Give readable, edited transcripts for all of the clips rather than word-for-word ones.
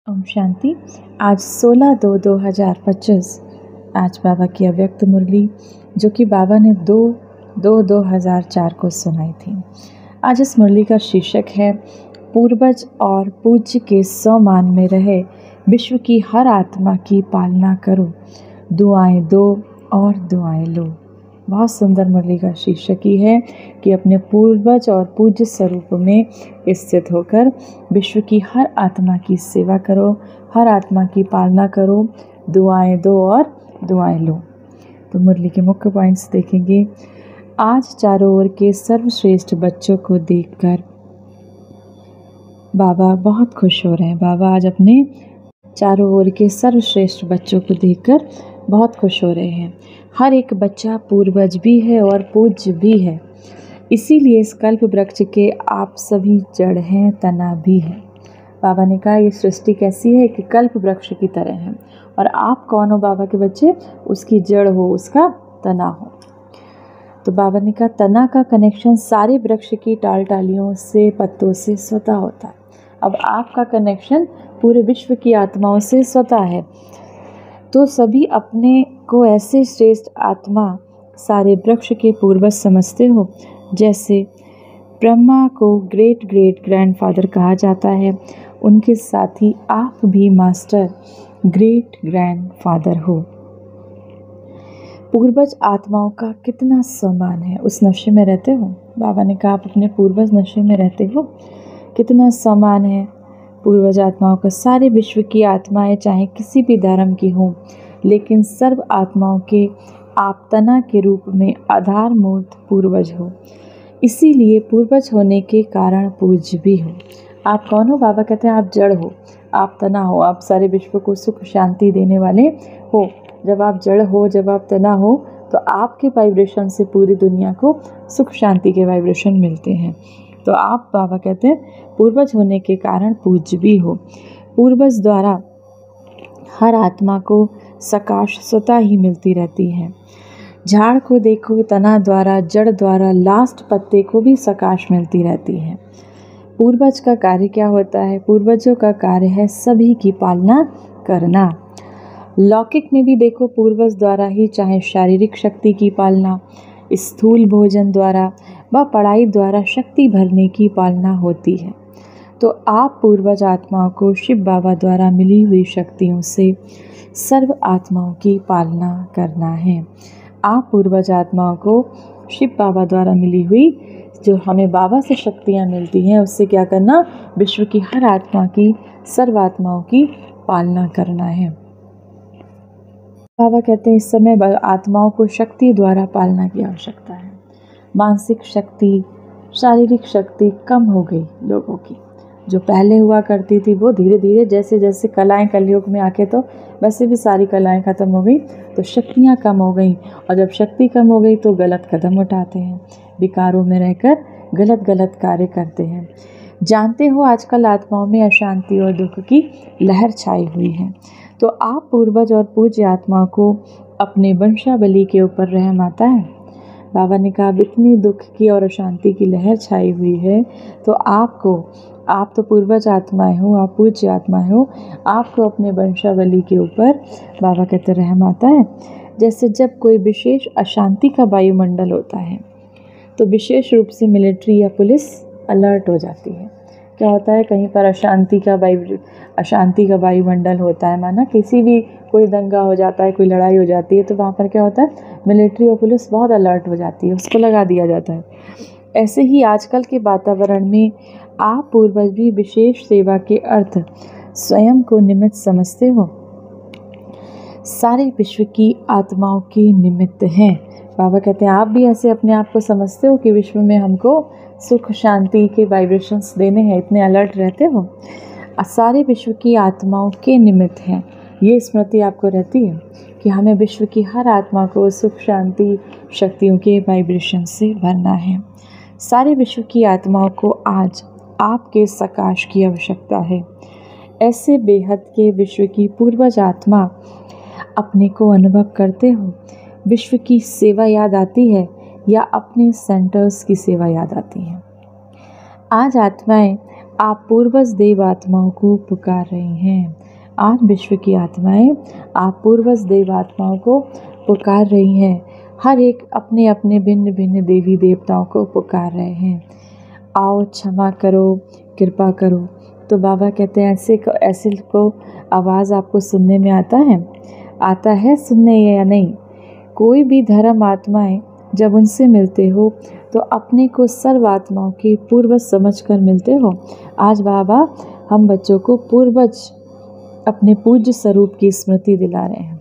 ओम शांति। आज 16/2/2025 आज बाबा की अव्यक्त मुरली जो कि बाबा ने 2/2/2004 को सुनाई थी। आज इस मुरली का शीर्षक है पूर्वज और पूज्य के सम्मान में रहे विश्व की हर आत्मा की पालना करो, दुआएं दो और दुआएं लो। बहुत सुंदर मुरली का शीर्षक ही है कि अपने पूर्वज और पूज्य स्वरूप में स्थित होकर विश्व की हर आत्मा की सेवा करो, हर आत्मा की पालना करो, दुआएं दो और दुआएं लो। तो मुरली के मुख्य पॉइंट्स देखेंगे। आज चारों ओर के सर्वश्रेष्ठ बच्चों को देखकर बाबा बहुत खुश हो रहे हैं। बाबा आज अपने चारों ओर के सर्वश्रेष्ठ बच्चों को देखकर बहुत खुश हो रहे हैं। हर एक बच्चा पूर्वज भी है और पूज्य भी है, इसीलिए इस कल्प वृक्ष के आप सभी जड़ हैं, तना भी है। बाबा ने कहा ये सृष्टि कैसी है कि कल्प वृक्ष की तरह है, और आप कौन हो बाबा के बच्चे? उसकी जड़ हो, उसका तना हो। तो बाबा ने कहा तना का कनेक्शन सारे वृक्ष की टाल टालियों से, पत्तों से स्वतः होता है। अब आपका कनेक्शन पूरे विश्व की आत्माओं से स्वतः है। तो सभी अपने को ऐसे श्रेष्ठ आत्मा सारे वृक्ष के पूर्वज समझते हो, जैसे ब्रह्मा को ग्रेट ग्रेट ग्रैंडफादर कहा जाता है, उनके साथ ही आप भी मास्टर ग्रेट ग्रैंडफादर हो। पूर्वज आत्माओं का कितना सम्मान है। उस नशे में रहते हो। बाबा ने कहा आप अपने पूर्वज नशे में रहते हो, कितना सम्मान है पूर्वज आत्माओं का। सारे विश्व की आत्माएं चाहे किसी भी धर्म की हों, लेकिन सर्व आत्माओं के आप तना के रूप में आधार मूर्त पूर्वज हो, इसीलिए पूर्वज होने के कारण पूज्य भी हो। आप कौन हो? बाबा कहते हैं आप जड़ हो, आप तना हो, आप सारे विश्व को सुख शांति देने वाले हो। जब आप जड़ हो, जब आप तना हो, तो आपके वाइब्रेशन से पूरी दुनिया को सुख शांति के वाइब्रेशन मिलते हैं। तो आप बाबा कहते हैं पूर्वज होने के कारण पूज्य भी हो। पूर्वज द्वारा हर आत्मा को सकाश स्वतः ही मिलती रहती है। झाड़ को देखो, तना द्वारा, जड़ द्वारा, लास्ट पत्ते को भी सकाश मिलती रहती है। पूर्वज का कार्य क्या होता है? पूर्वजों का कार्य है सभी की पालना करना। लौकिक में भी देखो पूर्वज द्वारा ही चाहे शारीरिक शक्ति की पालना, स्थूल भोजन द्वारा व पढ़ाई द्वारा शक्ति भरने की पालना होती है। तो आप पूर्वज आत्माओं को शिव बाबा द्वारा मिली हुई शक्तियों से सर्व आत्माओं की पालना करना है। आप पूर्वज आत्माओं को शिव बाबा द्वारा मिली हुई जो हमें बाबा से शक्तियाँ मिलती हैं, उससे क्या करना? विश्व की हर आत्मा की, सर्व आत्माओं की पालना करना है। बाबा कहते हैं इस समय आत्माओं को शक्ति द्वारा पालना की आवश्यकता है। मानसिक शक्ति, शारीरिक शक्ति कम हो गई लोगों की। जो पहले हुआ करती थी वो धीरे धीरे जैसे जैसे कलाएं कलयुग में आके, तो वैसे भी सारी कलाएं ख़त्म हो गई, तो शक्तियाँ कम हो गई। और जब शक्ति कम हो गई तो गलत कदम उठाते हैं, विकारों में रहकर गलत गलत कार्य करते हैं। जानते हो आजकल आत्माओं में अशांति और दुख की लहर छाई हुई है। तो आप पूर्वज और पूज्य आत्मा को अपने वंशावली के ऊपर रहम आता है। बाबा ने कहा अब इतनी दुख की और अशांति की लहर छाई हुई है, तो आप तो पूर्वज आत्माएं हो, आप पूज्य आत्माएं हो, आपको अपने वंशावली के ऊपर बाबा कहते रहम आता है। जैसे जब कोई विशेष अशांति का वायुमंडल होता है, तो विशेष रूप से मिलिट्री या पुलिस अलर्ट हो जाती है। क्या होता है? कहीं पर अशांति का वायुमंडल होता है, माना किसी भी कोई दंगा हो जाता है, कोई लड़ाई हो जाती है, तो वहाँ पर क्या होता है? मिलिट्री और पुलिस बहुत अलर्ट हो जाती है, उसको लगा दिया जाता है। ऐसे ही आजकल के वातावरण में आप पूर्वज भी विशेष सेवा के अर्थ स्वयं को निमित्त समझते हो, सारे विश्व की आत्माओं के निमित्त हैं। बाबा कहते हैं आप भी ऐसे अपने आप को समझते हो कि विश्व में हमको सुख शांति के वाइब्रेशंस देने हैं, इतने अलर्ट रहते हो। सारे विश्व की आत्माओं के निमित्त हैं। ये स्मृति आपको रहती है कि हमें विश्व की हर आत्मा को सुख शांति शक्तियों के वाइब्रेशन से भरना है। सारे विश्व की आत्माओं को आज आपके सकाश की आवश्यकता है। ऐसे बेहद के विश्व की पूर्वज आत्मा अपने को अनुभव करते हो। विश्व की सेवा याद आती है या अपने सेंटर्स की सेवा याद आती है? आज आत्माएं आप पूर्वज देव आत्माओं को पुकार रही हैं। आज विश्व की आत्माएं आप पूर्वज देव आत्माओं को पुकार रही हैं। हर एक अपने अपने भिन्न भिन्न देवी देवताओं को पुकार रहे हैं। आओ क्षमा करो, कृपा करो। तो बाबा कहते हैं ऐसे को आवाज़ आपको सुनने में आता है सुनने या नहीं। कोई भी धर्म आत्माएं जब उनसे मिलते हो तो अपने को सर्व आत्माओं के पूर्वज समझकर मिलते हो। आज बाबा हम बच्चों को पूर्वज अपने पूज्य स्वरूप की स्मृति दिला रहे हैं।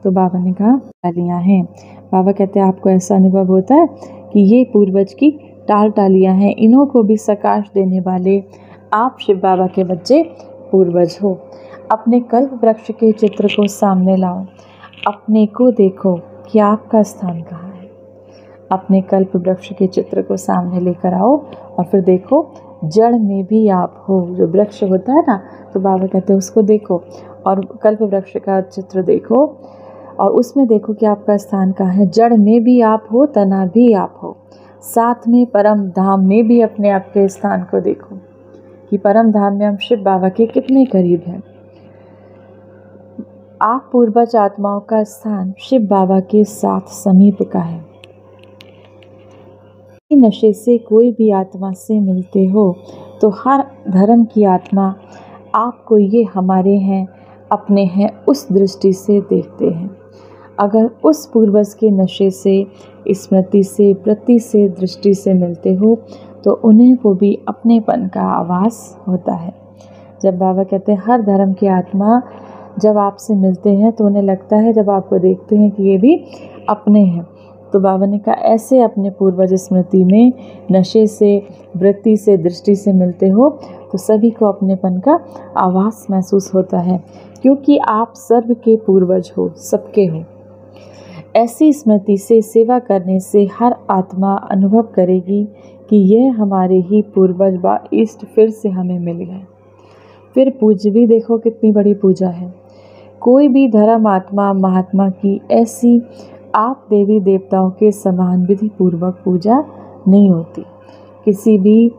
तो बाबा ने कहा टालियाँ हैं। बाबा कहते हैं आपको ऐसा अनुभव होता है कि ये पूर्वज की टाल टालियाँ हैं, इन्हों को भी सकाश देने वाले आप शिव बाबा के बच्चे पूर्वज हो। अपने कल्प वृक्ष के चित्र को सामने लाओ, अपने को देखो कि आपका स्थान कहाँ है। अपने कल्प वृक्ष के चित्र को सामने लेकर आओ और फिर देखो जड़ में भी आप हो। जो वृक्ष होता है ना, तो बाबा कहते हैं उसको देखो और कल्प वृक्ष का चित्र देखो और उसमें देखो कि आपका स्थान कहाँ है। जड़ में भी आप हो, तना भी आप हो। साथ में परम धाम में भी अपने आप के स्थान को देखो कि परम धाम में हम शिव बाबा के कितने करीब हैं। आप पूर्वज आत्माओं का स्थान शिव बाबा के साथ समीप का है। नशे से कोई भी आत्मा से मिलते हो तो हर धर्म की आत्मा आपको ये हमारे हैं, अपने हैं, उस दृष्टि से देखते हैं। अगर उस पूर्वज के नशे से, स्मृति से, वृत्ति से, दृष्टि से मिलते हो तो उन्हें को भी अपनेपन का आभास होता है। जब बाबा कहते हैं हर धर्म की आत्मा जब आपसे मिलते हैं तो उन्हें लगता है, जब आपको देखते हैं कि ये भी अपने हैं। तो बाबा ने कहा ऐसे अपने पूर्वज स्मृति में नशे से, वृत्ति से, दृष्टि से मिलते हो तो सभी को अपनेपन का आभास महसूस होता है, क्योंकि आप सर्व के पूर्वज हो, सबके हो। ऐसी स्मृति से सेवा करने से हर आत्मा अनुभव करेगी कि यह हमारे ही पूर्वज व इष्ट फिर से हमें मिल गए। फिर पूज्य भी देखो कितनी बड़ी पूजा है। कोई भी धर्म आत्मा महात्मा की ऐसी आप देवी देवताओं के समान विधि पूर्वक पूजा नहीं होती। किसी भी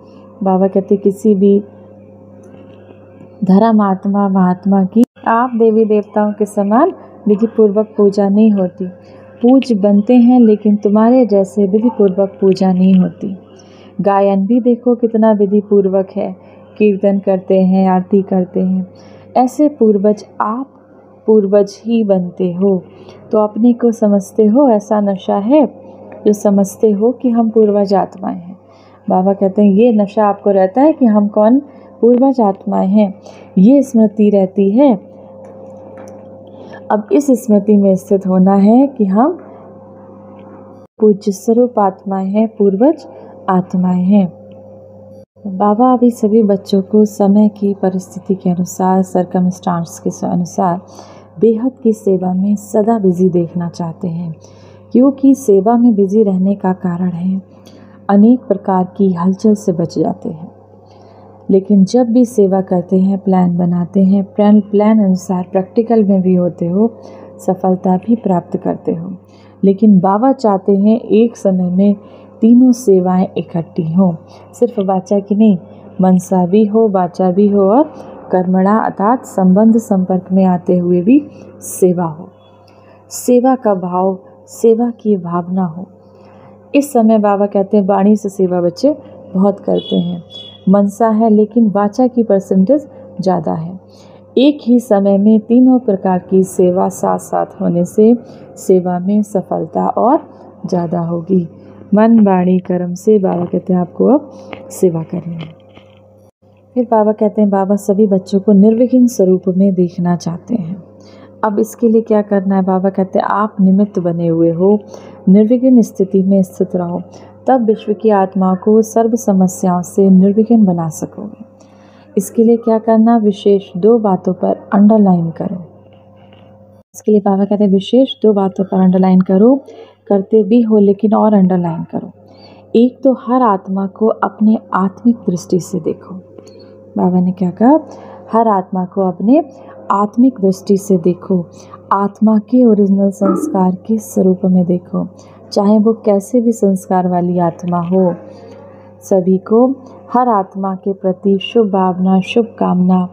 बाबा कहते किसी भी धर्म आत्मा महात्मा की आप देवी देवताओं के समान विधि पूर्वक पूजा नहीं होती। पूज बनते हैं लेकिन तुम्हारे जैसे विधि पूर्वक पूजा नहीं होती। गायन भी देखो कितना विधि पूर्वक है, कीर्तन करते हैं, आरती करते हैं। ऐसे पूर्वज आप पूर्वज ही बनते हो तो अपने को समझते हो। ऐसा नशा है जो समझते हो कि हम पूर्वज आत्माएं हैं। बाबा कहते हैं ये नशा आपको रहता है कि हम कौन पूर्वज आत्माएं हैं, ये स्मृति रहती है। अब इस स्मृति में स्थित होना है कि हम पूज्य स्वरूप आत्माएं हैं, पूर्वज आत्माएं हैं। बाबा अभी सभी बच्चों को समय की परिस्थिति के अनुसार, सरकमस्टांस के अनुसार बेहद की सेवा में सदा बिजी देखना चाहते हैं, क्योंकि सेवा में बिजी रहने का कारण है अनेक प्रकार की हलचल से बच जाते हैं। लेकिन जब भी सेवा करते हैं, प्लान बनाते हैं, प्लान अनुसार प्रैक्टिकल में भी होते हो, सफलता भी प्राप्त करते हो। लेकिन बाबा चाहते हैं एक समय में तीनों सेवाएं इकट्ठी हों। सिर्फ वाचा की नहीं, मनसा भी हो, वाचा भी हो और कर्मणा अर्थात संबंध संपर्क में आते हुए भी सेवा हो। सेवा का भाव, सेवा की भावना हो। इस समय बाबा कहते हैं वाणी से सेवा बच्चे बहुत करते हैं, मनसा है लेकिन वाचा की परसेंटेज ज़्यादा है। एक ही समय में तीनों प्रकार की सेवा साथ साथ होने से सेवा में सफलता और ज़्यादा होगी। मन, वाणी, कर्म से बाबा कहते हैं आपको अब सेवा करनी है। फिर बाबा कहते हैं बाबा सभी बच्चों को निर्विघ्न स्वरूप में देखना चाहते हैं। अब इसके लिए क्या करना है? बाबा कहते हैं आप निमित्त बने हुए हो, निर्विघ्न स्थिति में स्थित रहो, तब विश्व की आत्मा को सर्व समस्याओं से निर्विघ्न बना सकोगे। इसके लिए क्या करना? विशेष 2 बातों पर अंडरलाइन करो। इसके लिए बाबा कहते हैं विशेष 2 बातों पर अंडरलाइन करो। करते भी हो लेकिन और अंडरलाइन करो। एक तो हर आत्मा को अपने आत्मिक दृष्टि से देखो। बाबा ने क्या कहा? हर आत्मा को अपने आत्मिक दृष्टि से देखो। आत्मा के ओरिजिनल संस्कार के स्वरूप में देखो, चाहे वो कैसे भी संस्कार वाली आत्मा हो, सभी को हर आत्मा के प्रति शुभ भावना, शुभकामना,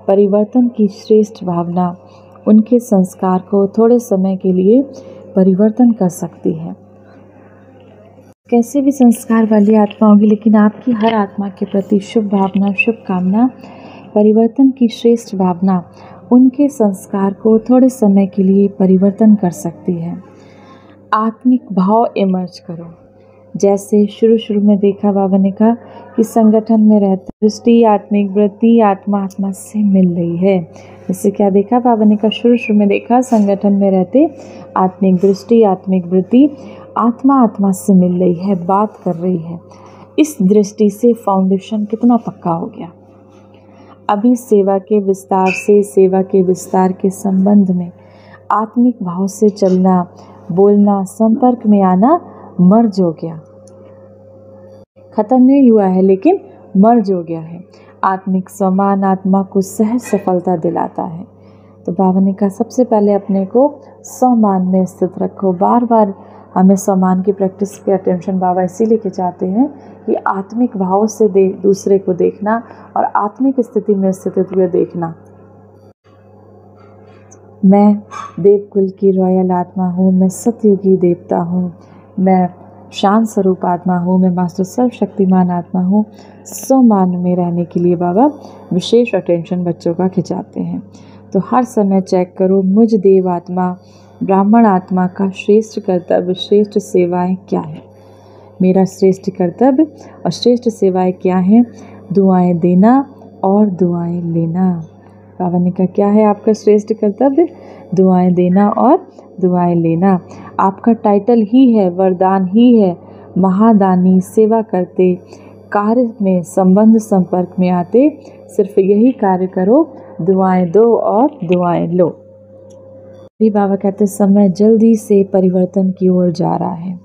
परिवर्तन की श्रेष्ठ भावना उनके संस्कार को थोड़े समय के लिए परिवर्तन कर सकती है। कैसे भी संस्कार वाली आत्मा होगी, लेकिन आपकी हर आत्मा के प्रति शुभ भावना, शुभकामना, परिवर्तन की श्रेष्ठ भावना उनके संस्कार को थोड़े समय के लिए परिवर्तन कर सकती है। आत्मिक भाव इमर्ज करो। जैसे शुरू में देखा, बाबा ने कहा कि संगठन में रहते दृष्टि, आत्मिक वृत्ति आत्मा से मिल रही है। इससे क्या देखा बाबा ने कहा, शुरू में देखा संगठन में रहते आत्मिक दृष्टि, आत्मिक वृत्ति आत्मा से मिल रही है, बात कर रही है। इस दृष्टि से फाउंडेशन कितना पक्का हो गया। अभी सेवा के विस्तार से, सेवा के विस्तार के संबंध में आत्मिक भाव से चलना, बोलना, संपर्क में आना मर्ज हो गया। खत्म नहीं हुआ है, लेकिन मर्ज हो गया है। आत्मिक सम्मान आत्मा को सहज सफलता दिलाता है। तो बाबा ने कहा सबसे पहले अपने को सम्मान में स्थित रखो। बार बार हमें सम्मान की प्रैक्टिस पे अटेंशन बाबा इसीलिए खिंचाते हैं कि आत्मिक भाव से दूसरे को देखना और आत्मिक स्थिति में स्थित हुए देखना। मैं देवकुल की रॉयल आत्मा हूँ, मैं सतयुगी देवता हूँ, मैं शांत स्वरूप आत्मा हूँ, मैं मास्टर सर्वशक्तिमान आत्मा हूँ। सम्मान में रहने के लिए बाबा विशेष अटेंशन बच्चों का खिंचाते हैं। तो हर समय चेक करो, मुझ देव आत्मा ब्राह्मण आत्मा का श्रेष्ठ कर्तव्य, श्रेष्ठ सेवाएं क्या है। मेरा श्रेष्ठ कर्तव्य और श्रेष्ठ सेवाएं क्या हैं? दुआएं देना और दुआएं लेना। बाबा ने कहा क्या है आपका श्रेष्ठ कर्तव्य? दुआएं देना और दुआएं लेना। आपका टाइटल ही है, वरदान ही है, महादानी, सेवा करते, कार्य में संबंध संपर्क में आते, सिर्फ यही कार्य करो, दुआएं दो और दुआएं लो। भी बाबा कहते समय जल्दी से परिवर्तन की ओर जा रहा है,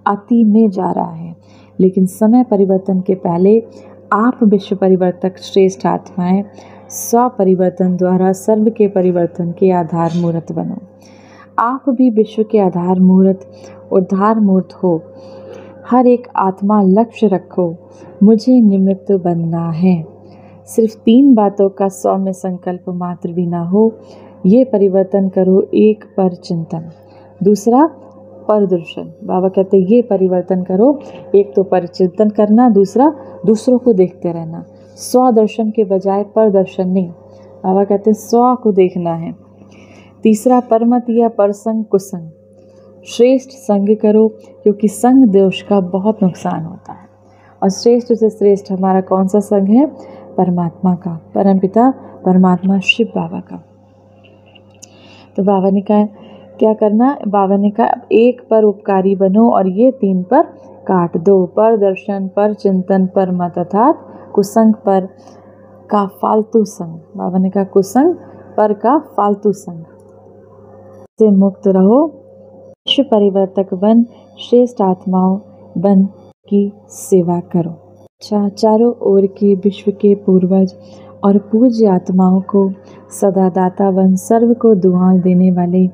अति में जा रहा है, लेकिन समय परिवर्तन के पहले आप विश्व परिवर्तक श्रेष्ठ आत्माएं स्व परिवर्तन द्वारा सर्व के परिवर्तन के आधार मूर्त बनो। आप भी विश्व के आधार मूर्त, उद्धार मूर्त हो। हर एक आत्मा लक्ष्य रखो, मुझे निमित्त बनना है। सिर्फ 3 बातों का 100 में संकल्प मात्र भी ना हो। ये परिवर्तन करो, एक पर चिंतन, दूसरा परदर्शन। बाबा कहते ये परिवर्तन करो, एक तो पर चिंतन करना, दूसरा दूसरों को देखते रहना। स्वदर्शन के बजाय परदर्शन नहीं, बाबा कहते स्व को देखना है। तीसरा परमत या परसंग कुसंग, श्रेष्ठ संग करो, क्योंकि संग दोष का बहुत नुकसान होता है। और श्रेष्ठ से श्रेष्ठ हमारा कौन सा संग है? परमात्मा का, परमपिता परमात्मा शिव बाबा का। तो बाबा ने कहा क्या करना? बाबा ने कहा एक पर उपकारी बनो और ये 3 पर काट दो। पर दर्शन, पर चिंतन, पर मत, अर्थात कुसंग पर का फालतू संग। बाबा ने कहा कुसंग पर का फालतू संग से मुक्त रहो। विश्व परिवर्तक बन, श्रेष्ठ आत्माओं बन की सेवा करो। चारों ओर के विश्व के पूर्वज और पूज्य आत्माओं को सदा दाता बन, सर्व को दुआ देने वाले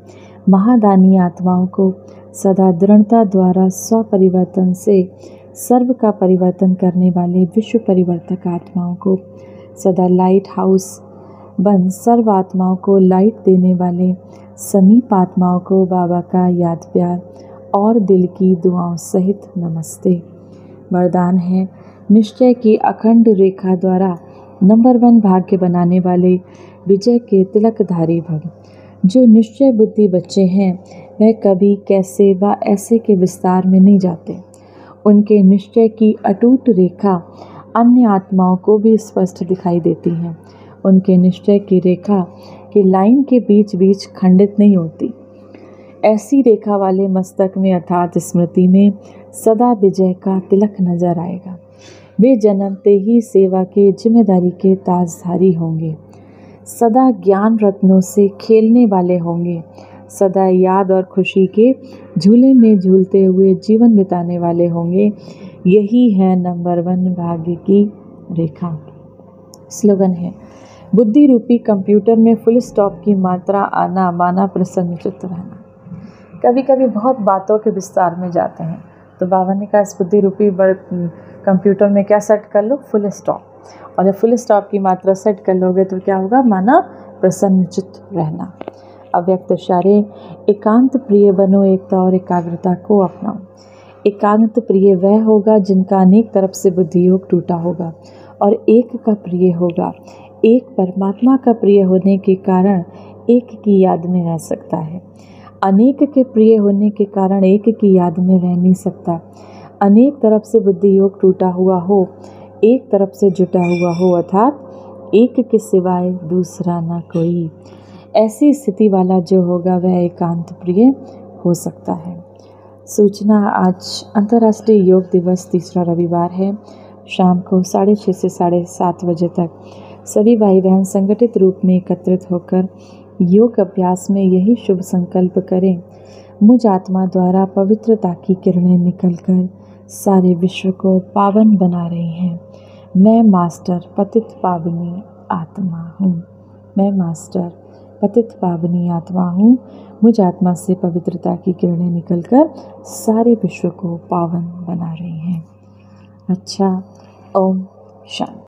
महादानी आत्माओं को सदा दृढ़ता द्वारा स्व परिवर्तन से सर्व का परिवर्तन करने वाले विश्व परिवर्तक आत्माओं को सदा लाइट हाउस बन, सर्व आत्माओं को लाइट देने वाले समीप आत्माओं को बाबा का याद प्यार और दिल की दुआओं सहित नमस्ते। वरदान है निश्चय की अखंड रेखा द्वारा नंबर 1 भाग्य बनाने वाले विजय के तिलकधारी भव। जो निश्चय बुद्धि बच्चे हैं वह कभी कैसे व ऐसे के विस्तार में नहीं जाते। उनके निश्चय की अटूट रेखा अन्य आत्माओं को भी स्पष्ट दिखाई देती है। उनके निश्चय की रेखा की लाइन के बीच बीच खंडित नहीं होती। ऐसी रेखा वाले मस्तक में अर्थात स्मृति में सदा विजय का तिलक नजर आएगा। वे जन्मते ही सेवा के जिम्मेदारी के ताजधारी होंगे। सदा ज्ञान रत्नों से खेलने वाले होंगे। सदा याद और खुशी के झूले में झूलते हुए जीवन बिताने वाले होंगे। यही है नंबर 1 भाग्य की रेखा। स्लोगन है बुद्धि रूपी कंप्यूटर में फुल स्टॉप की मात्रा आना, माना प्रसन्नचित्त रहना। कभी कभी बहुत बातों के विस्तार में जाते हैं, तो बाबा ने कहा इस बुद्धि रूपी कंप्यूटर में क्या सेट कर लो, फुल स्टॉप। और जब फुल स्टॉप की मात्रा सेट कर लोगे तो क्या होगा, माना प्रसन्नचित्त रहना। अव्यक्त इशारे, एकांत प्रिय बनो, एकता और एकाग्रता को अपनाओ। एकांत प्रिय वह होगा जिनका अनेक तरफ से बुद्धि योग टूटा होगा और एक का प्रिय होगा। एक परमात्मा का प्रिय होने के कारण एक की याद में रह सकता है। अनेक के प्रिय होने के कारण एक की याद में रह नहीं सकता। अनेक तरफ से बुद्धि योग टूटा हुआ हो, एक तरफ से जुटा हुआ हो, अर्थात एक के सिवाय दूसरा ना कोई। ऐसी स्थिति वाला जो होगा वह एकांत प्रिय हो सकता है। सूचना, आज अंतर्राष्ट्रीय योग दिवस तीसरा रविवार है। शाम को 6:30 से 7:30 बजे तक सभी भाई बहन संगठित रूप में एकत्रित होकर योग अभ्यास में यही शुभ संकल्प करें, मुझ आत्मा द्वारा पवित्रता की किरणें निकलकर सारे विश्व को पावन बना रही हैं। मैं मास्टर पतित पावनी आत्मा हूँ। मैं मास्टर पतित पावनी आत्मा हूँ। मुझ आत्मा से पवित्रता की किरणें निकलकर सारे विश्व को पावन बना रही हैं। अच्छा, ओम शांति।